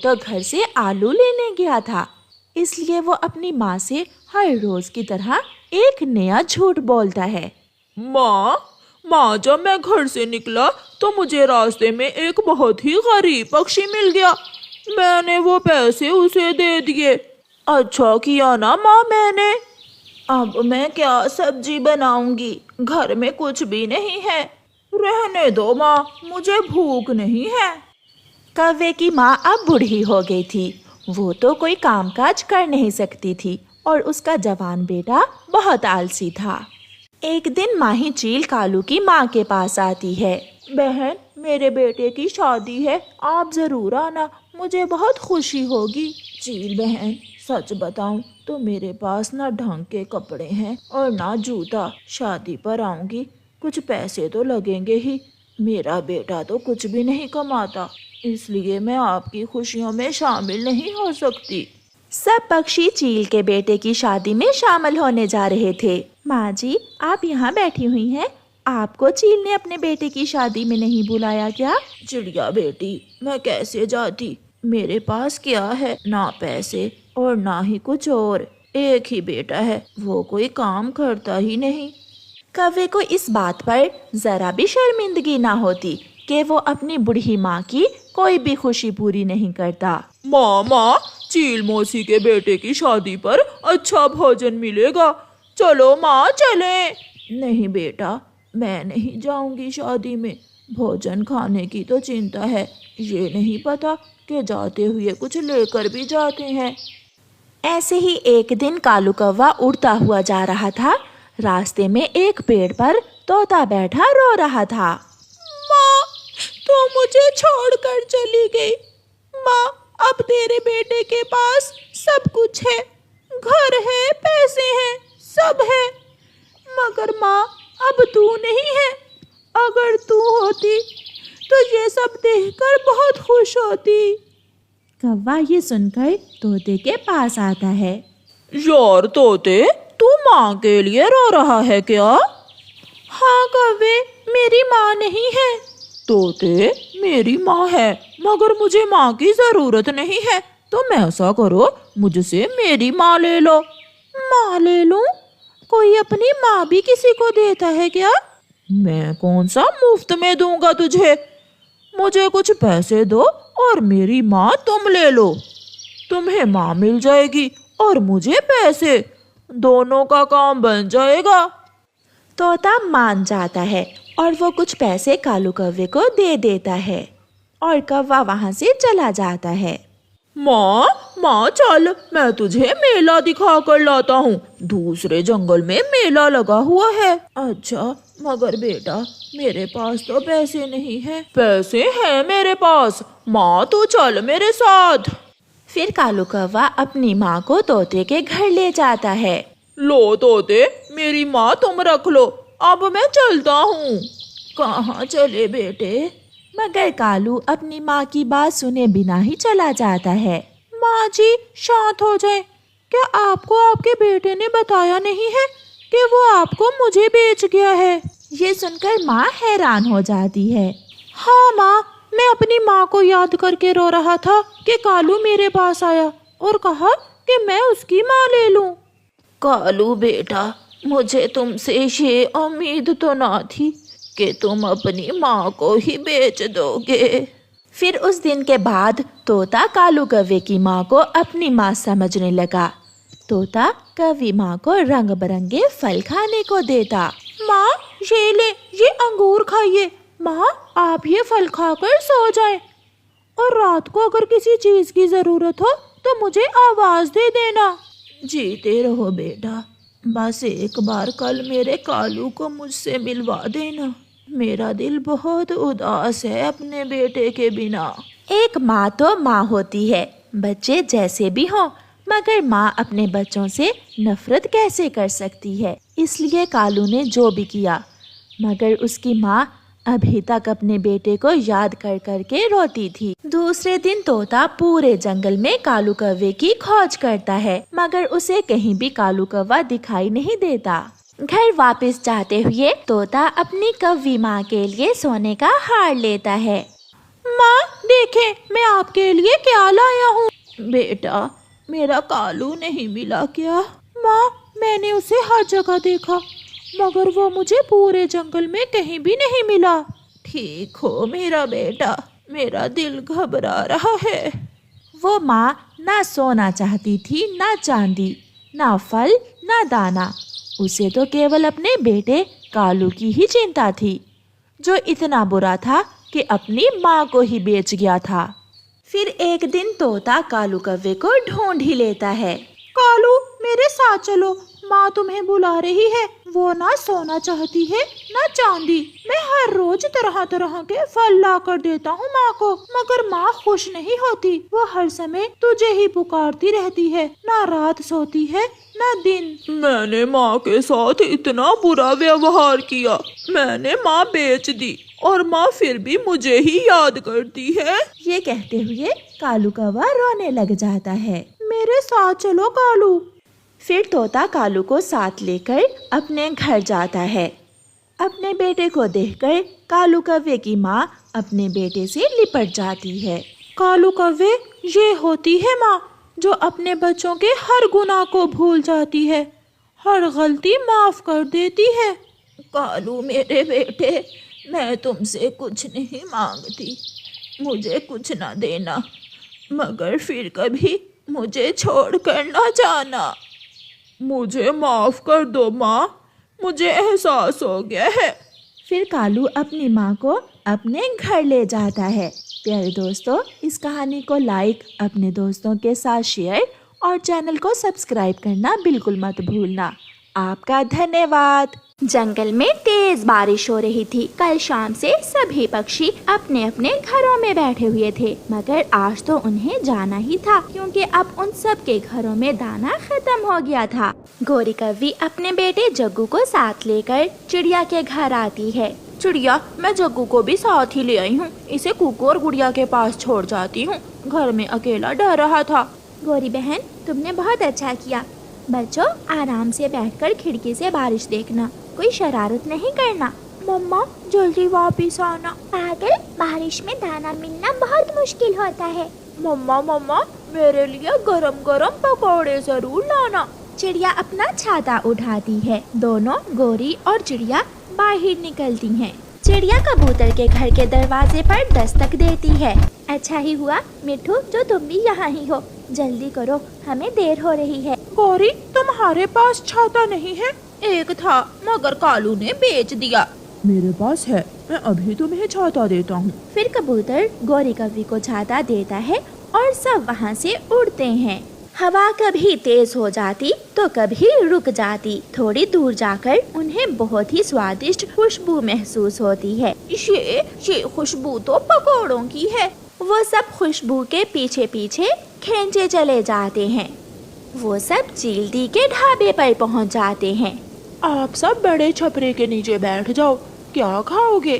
तो घर से आलू लेने गया था, इसलिए वो अपनी माँ से हर रोज की तरह एक नया झूठ बोलता है। माँ जब मैं घर से निकला तो मुझे रास्ते में एक बहुत ही गरीब पक्षी मिल गया। मैंने वो पैसे उसे दे दिए। अच्छा किया ना माँ मैंने। अब मैं क्या सब्जी बनाऊंगी, घर में कुछ भी नहीं है। रहने दो माँ, मुझे भूख नहीं है। कौवे की माँ अब बूढ़ी हो गई थी। वो तो कोई कामकाज कर नहीं सकती थी और उसका जवान बेटा बहुत आलसी था। एक दिन माही चील कालू की माँ के पास आती है। बहन, मेरे बेटे की शादी है, आप जरूर आना, मुझे बहुत खुशी होगी। चील बहन, सच बताऊं तो मेरे पास ना ढंग के कपड़े हैं और ना जूता। शादी पर आऊंगी, कुछ पैसे तो लगेंगे ही। मेरा बेटा तो कुछ भी नहीं कमाता, इसलिए मैं आपकी खुशियों में शामिल नहीं हो सकती। सब पक्षी चील के बेटे की शादी में शामिल होने जा रहे थे। माँ जी, आप यहाँ बैठी हुई हैं, आपको चील ने अपने बेटे की शादी में नहीं बुलाया क्या? चिड़िया बेटी, मैं कैसे जाती? मेरे पास क्या है, ना पैसे और ना ही कुछ और। एक ही बेटा है, वो कोई काम करता ही नहीं। कौवे को इस बात पर जरा भी शर्मिंदगी ना होती कि वो अपनी बूढ़ी माँ की कोई भी खुशी पूरी नहीं करता। माँ, चील मौसी के बेटे की शादी पर अच्छा भोजन मिलेगा, चलो माँ चलें। नहीं बेटा, मैं नहीं जाऊंगी शादी में। भोजन खाने की तो चिंता है, ये नहीं पता कि जाते हुए कुछ लेकर भी जाते हैं। ऐसे ही एक दिन कालू कौवा उड़ता हुआ जा रहा था। रास्ते में एक पेड़ पर तोता बैठा रो रहा था। माँ, तू मुझे छोड़कर चली गई। माँ, अब तेरे बेटे के पास सब कुछ है, घर है, पैसे हैं, सब है, मगर माँ अब तू नहीं है। अगर तू होती तो ये सब देखकर बहुत खुश होती। कौवा ये सुनकर तोते के पास आता है। यार तोते, तू माँ के लिए रो रहा है क्या? हाँ कौवे, मेरी माँ नहीं है। तोते, मेरी माँ है, मगर मुझे माँ की जरूरत नहीं है। तुम ऐसा करो, मुझसे मेरी माँ ले लो। माँ ले लूं? कोई अपनी माँ भी किसी को देता है क्या? मैं कौन सा मुफ्त में दूंगा तुझे। मुझे कुछ पैसे दो और मेरी माँ तुम ले लो। तुम्हें माँ मिल जाएगी और मुझे पैसे, दोनों का काम बन जाएगा। तोता मान जाता है और वो कुछ पैसे कालू कौवे को दे देता है और कौवा वहाँ से चला जाता है। माँ चल, मैं तुझे मेला दिखा कर लाता हूँ। दूसरे जंगल में मेला लगा हुआ है। अच्छा, मगर बेटा मेरे पास तो पैसे नहीं है। पैसे हैं मेरे पास, माँ तू चल मेरे साथ। फिर कालू कौवा अपनी माँ को तोते के घर ले जाता है। लो तोते, मेरी माँ तुम रख लो, अब मैं चलता हूँ। कहाँ चले बेटे? मगर कालू अपनी माँ की बात सुने बिना ही चला जाता है। माँ जी शांत हो जाए, क्या आपको आपके बेटे ने बताया नहीं है कि वो आपको मुझे बेच गया है? ये सुनकर माँ हैरान हो जाती है। हाँ माँ, मैं अपनी माँ को याद करके रो रहा था कि कालू मेरे पास आया और कहा कि मैं उसकी माँ ले लूं। कालू बेटा, मुझे तुमसे ये उम्मीद तो ना थी कि तुम अपनी माँ को ही बेच दोगे। फिर उस दिन के बाद तोता कालू कौवे की माँ को अपनी माँ समझने लगा। तोता कौवी माँ को रंग बिरंगे फल खाने को देता। माँ ये ले, ये अंगूर खाइए। माँ आप ये फल खाकर सो जाएं और रात को अगर किसी चीज की जरूरत हो तो मुझे आवाज दे देना। जीते रहो बेटा, बस एक बार कल मेरे कालू को मुझसे मिलवा देना। मेरा दिल बहुत उदास है अपने बेटे के बिना। एक माँ तो माँ होती है, बच्चे जैसे भी हों, मगर माँ अपने बच्चों से नफरत कैसे कर सकती है। इसलिए कालू ने जो भी किया, मगर उसकी माँ अभी तक अपने बेटे को याद कर कर के रोती थी। दूसरे दिन तोता पूरे जंगल में कालू कौवे की खोज करता है, मगर उसे कहीं भी कालू कौवा दिखाई नहीं देता। घर वापस जाते हुए तोता अपनी कौवी माँ के लिए सोने का हार लेता है। माँ देखें मैं आपके लिए क्या लाया हूँ। बेटा मेरा कालू नहीं मिला क्या? माँ मैंने उसे हर जगह देखा मगर वो मुझे पूरे जंगल में कहीं भी नहीं मिला। ठीक हो मेरा बेटा, मेरा दिल घबरा रहा है। वो माँ ना सोना चाहती थी, ना चांदी, ना फल, ना दाना। उसे तो केवल अपने बेटे कालू की ही चिंता थी, जो इतना बुरा था कि अपनी माँ को ही बेच गया था। फिर एक दिन तोता कालू कौवे को ढूंढ ही लेता है। कालू मेरे साथ चलो, माँ तुम्हें बुला रही है। वो ना सोना चाहती है ना चांदी। मैं हर रोज तरह तरह के फल ला कर देता हूँ माँ को, मगर माँ खुश नहीं होती। वो हर समय तुझे ही पुकारती रहती है, ना रात सोती है ना दिन। मैंने माँ के साथ इतना बुरा व्यवहार किया, मैंने माँ बेच दी और माँ फिर भी मुझे ही याद करती है। ये कहते हुए कालू कौवा रोने लग जाता है। मेरे साथ चलो कालू। फिर तोता कालू को साथ लेकर अपने घर जाता है। अपने बेटे को देखकर कालू कौवे की माँ अपने बेटे से लिपट जाती है। कालू कौवे, ये होती है माँ जो अपने बच्चों के हर गुनाह को भूल जाती है, हर गलती माफ कर देती है। कालू मेरे बेटे, मैं तुमसे कुछ नहीं मांगती, मुझे कुछ ना देना, मगर फिर कभी मुझे छोड़कर ना जाना। मुझे माफ कर दो माँ, मुझे एहसास हो गया है। फिर कालू अपनी माँ को अपने घर ले जाता है। प्यारे दोस्तों, इस कहानी को लाइक, अपने दोस्तों के साथ शेयर और चैनल को सब्सक्राइब करना बिल्कुल मत भूलना। आपका धन्यवाद। जंगल में तेज बारिश हो रही थी। कल शाम से सभी पक्षी अपने अपने घरों में बैठे हुए थे, मगर आज तो उन्हें जाना ही था, क्योंकि अब उन सब के घरों में दाना खत्म हो गया था। गौरी कौवी अपने बेटे जग्गू को साथ लेकर चिड़िया के घर आती है। चिड़िया, मैं जग्गू को भी साथ ही ले आई हूँ, इसे कुकू और गुड़िया के पास छोड़ जाती हूँ, घर में अकेला डर रहा था। गौरी बहन, तुमने बहुत अच्छा किया। बच्चों, आराम से बैठकर खिड़की से बारिश देखना, कोई शरारत नहीं करना। मम्मा जल्दी वापस आना। पागल, बारिश में दाना मिलना बहुत मुश्किल होता है। मम्मा मेरे लिए गरम गरम पकौड़े जरूर लाना। चिड़िया अपना छाता उठाती है। दोनों गौरी और चिड़िया बाहर निकलती हैं। चिड़िया कबूतर के घर के दरवाजे पर दस्तक देती है। अच्छा ही हुआ मिठू, जो तुम भी यहाँ ही हो। जल्दी करो, हमें देर हो रही है। गौरी, तुम्हारे पास छाता नहीं है? एक था मगर कालू ने बेच दिया। मेरे पास है, मैं अभी तुम्हें छाता देता हूँ। फिर कबूतर गौरी कौवी को छाता देता है और सब वहाँ से उड़ते हैं। हवा कभी तेज हो जाती तो कभी रुक जाती। थोड़ी दूर जाकर उन्हें बहुत ही स्वादिष्ट खुशबू महसूस होती है। ये खुशबू तो पकौड़ों की है। वो सब खुशबू के पीछे पीछे खींचे चले जाते हैं। वो सब चीलती के ढाबे पर पहुंच जाते हैं। आप सब बड़े छपरे के नीचे बैठ जाओ, क्या खाओगे?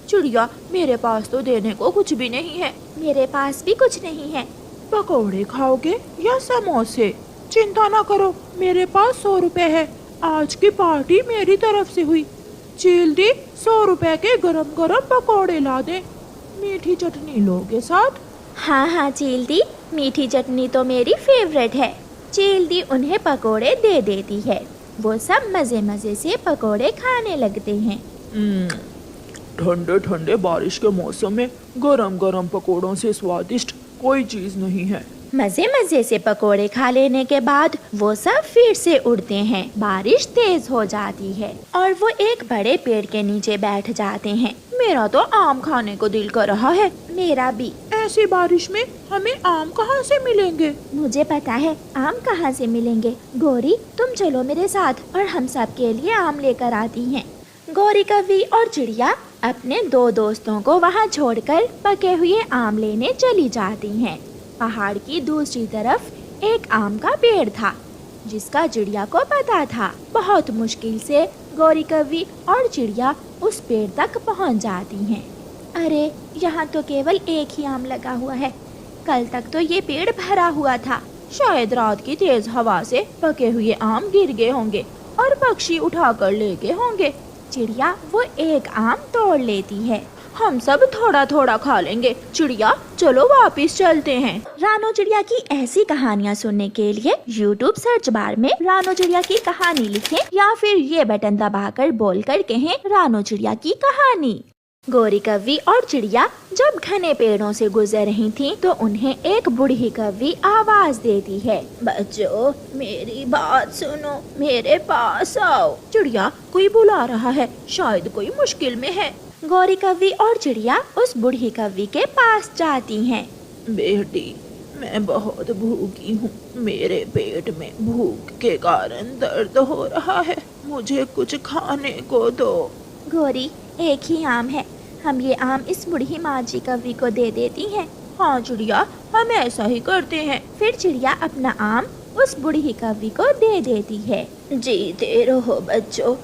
चिड़िया, मेरे पास तो देने को कुछ भी नहीं है। मेरे पास भी कुछ नहीं है। पकौड़े खाओगे या समोसे? चिंता ना करो, मेरे पास 100 रुपए है, आज की पार्टी मेरी तरफ से हुई। चीलती, 100 रुपए के गरम गरम पकौड़े ला दे। मीठी चटनी लोगे साथ? हाँ चीलती, मीठी चटनी तो मेरी फेवरेट है। चीलती उन्हें पकोड़े दे देती है। वो सब मजे मजे से पकोड़े खाने लगते हैं। ठंडे ठंडे बारिश के मौसम में गरम गरम पकोड़ों से स्वादिष्ट कोई चीज नहीं है। मजे मजे से पकोड़े खा लेने के बाद वो सब फिर से उड़ते हैं। बारिश तेज हो जाती है और वो एक बड़े पेड़ के नीचे बैठ जाते हैं। मेरा तो आम खाने को दिल कर रहा है। मेरा भी। ऐसी बारिश में हमें आम कहाँ से मिलेंगे? मुझे पता है आम कहाँ से मिलेंगे। गौरी, तुम चलो मेरे साथ और हम सब के लिए आम लेकर आती हैं। गौरी कौवी और चिड़िया अपने दो दोस्तों को वहाँ छोड़कर पके हुए आम लेने चली जाती हैं। पहाड़ की दूसरी तरफ एक आम का पेड़ था, जिसका चिड़िया को पता था। बहुत मुश्किल से गौरी कौवी और चिड़िया उस पेड़ तक पहुँच जाती हैं। अरे, यहाँ तो केवल एक ही आम लगा हुआ है। कल तक तो ये पेड़ भरा हुआ था। शायद रात की तेज हवा से पके हुए आम गिर गए होंगे और पक्षी उठा कर ले गए होंगे। चिड़िया वो एक आम तोड़ लेती है। हम सब थोड़ा थोड़ा खा लेंगे। चिड़िया चलो वापस चलते हैं। रानो चिड़िया की ऐसी कहानियाँ सुनने के लिए YouTube सर्च बार में रानो चिड़िया की कहानी लिखें या फिर ये बटन दबाकर बोलकर कहें रानो चिड़िया की कहानी। गोरी कौवी और चिड़िया जब घने पेड़ों से गुजर रही थीं, तो उन्हें एक बूढ़ी कौवी आवाज देती है, बच्चों मेरी बात सुनो, मेरे पास आओ। चिड़िया कोई बुला रहा है, शायद कोई मुश्किल में है। गोरी कौवी और चिड़िया उस बूढ़ी कौवी के पास जाती हैं। बेटी मैं बहुत भूखी हूँ, मेरे पेट में भूख के कारण दर्द हो रहा है, मुझे कुछ खाने को दो। गोरी एक ही आम है, हम ये आम इस बूढ़ी माँ जी कौवी को दे देती हैं। हाँ चिड़िया हम ऐसा ही करते हैं। फिर चिड़िया अपना आम उस बूढ़ी कौवी को दे देती है। जीते रहो बच्चों,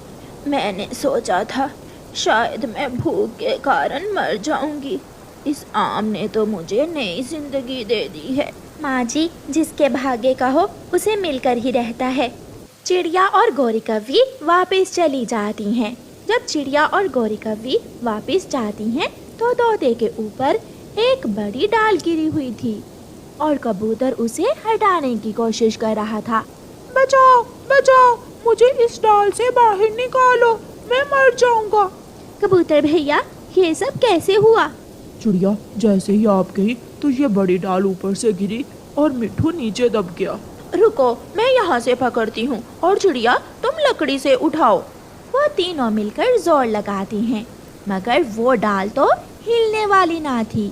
मैंने सोचा था शायद मैं भूख के कारण मर जाऊंगी, इस आम ने तो मुझे नई जिंदगी दे दी है। माँ जी जिसके भाग्य का हो उसे मिलकर ही रहता है। चिड़िया और गोरी कौवी वापस चली जाती हैं। जब चिड़िया और गोरी कौवी वापस जाती हैं, तो तोते के ऊपर एक बड़ी डाल गिरी हुई थी और कबूतर उसे हटाने की कोशिश कर रहा था। बचाओ बचाओ, मुझे इस डाल से बाहर निकालो, मैं मर जाऊंगा। कबूतर भैया ये सब कैसे हुआ? चिड़िया जैसे ही आप गई तो ये बड़ी डाल ऊपर से गिरी और मिट्ठू नीचे दब गया। रुको मैं यहाँ से पकड़ती हूँ और चिड़िया तुम लकड़ी से उठाओ। वो तीनों मिलकर जोर लगाती हैं, मगर वो डाल तो हिलने वाली ना थी।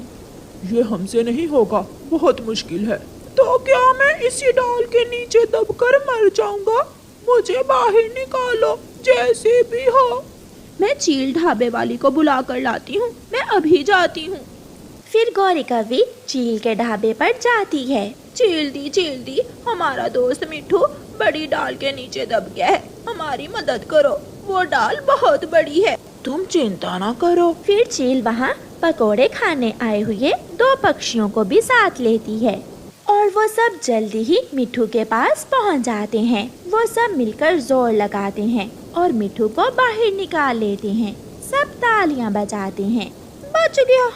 ये हमसे नहीं होगा, बहुत मुश्किल है। तो क्या मैं इसी डाल के नीचे दबकर मर जाऊंगा? मुझे बाहर निकालो जैसे भी हो। मैं चील ढाबे वाली को बुला कर लाती हूँ, मैं अभी जाती हूँ। फिर गोरी कौवी चील के ढाबे पर जाती है। चील दी, हमारा दोस्त मिट्ठू बड़ी डाल के नीचे दब गया है, हमारी मदद करो, वो डाल बहुत बड़ी है। तुम चिंता ना करो। फिर चील वहाँ पकोड़े खाने आए हुए दो पक्षियों को भी साथ लेती है और वो सब जल्दी ही मिट्ठू के पास पहुँच जाते हैं। वो सब मिलकर जोर लगाते हैं और मिट्ठू को बाहर निकाल लेते हैं। सब तालियां बजाते हैं। बच गया,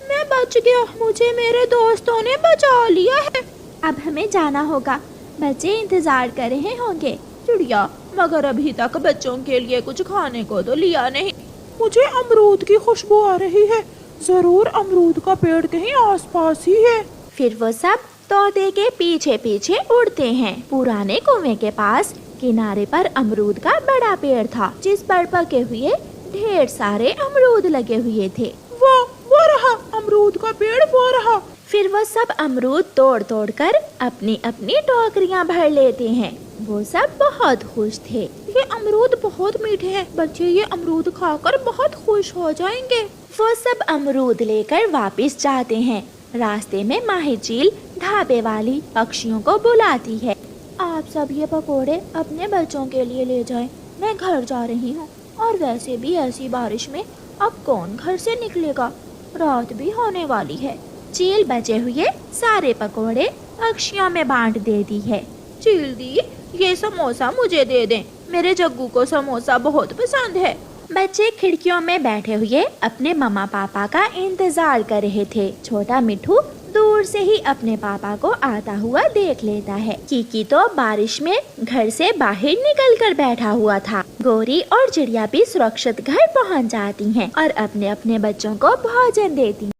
मैं बच गया, मुझे मेरे दोस्तों ने बचा लिया है। अब हमें जाना होगा, बच्चे इंतजार कर रहे होंगे। चिड़िया मगर अभी तक बच्चों के लिए कुछ खाने को तो लिया नहीं। मुझे अमरूद की खुशबू आ रही है, जरूर अमरूद का पेड़ कहीं आसपास ही है। फिर वो सब तोते के पीछे पीछे उड़ते हैं। पुराने कुएं के पास किनारे पर अमरूद का बड़ा पेड़ था, जिस पर पके हुए ढेर सारे अमरूद लगे हुए थे। वो रहा अमरूद का पेड़, वो रहा। फिर वो सब अमरूद तोड़ तोड़ कर अपनी अपनी टोकरियां भर लेते हैं। वो सब बहुत खुश थे। ये अमरूद बहुत मीठे हैं, बच्चे ये अमरूद खाकर बहुत खुश हो जाएंगे। वो सब अमरूद लेकर वापस जाते हैं। रास्ते में माही चील ढाबे वाली पक्षियों को बुलाती है। आप सब ये पकोड़े अपने बच्चों के लिए ले जाएं, मैं घर जा रही हूँ। और वैसे भी ऐसी बारिश में अब कौन घर से निकलेगा, रात भी होने वाली है। चील बचे हुए सारे पकोड़े पक्षियों में बांट देती है। चील दी, ये समोसा मुझे दे दें, मेरे जग्गू को समोसा बहुत पसंद है। बच्चे खिड़कियों में बैठे हुए अपने मम्मा पापा का इंतजार कर रहे थे। छोटा मिट्ठू दूर से ही अपने पापा को आता हुआ देख लेता है। कीकी तो बारिश में घर से बाहर निकल कर बैठा हुआ था। गोरी और चिड़िया भी सुरक्षित घर पहुंच जाती हैं और अपने अपने बच्चों को भोजन देती हैं।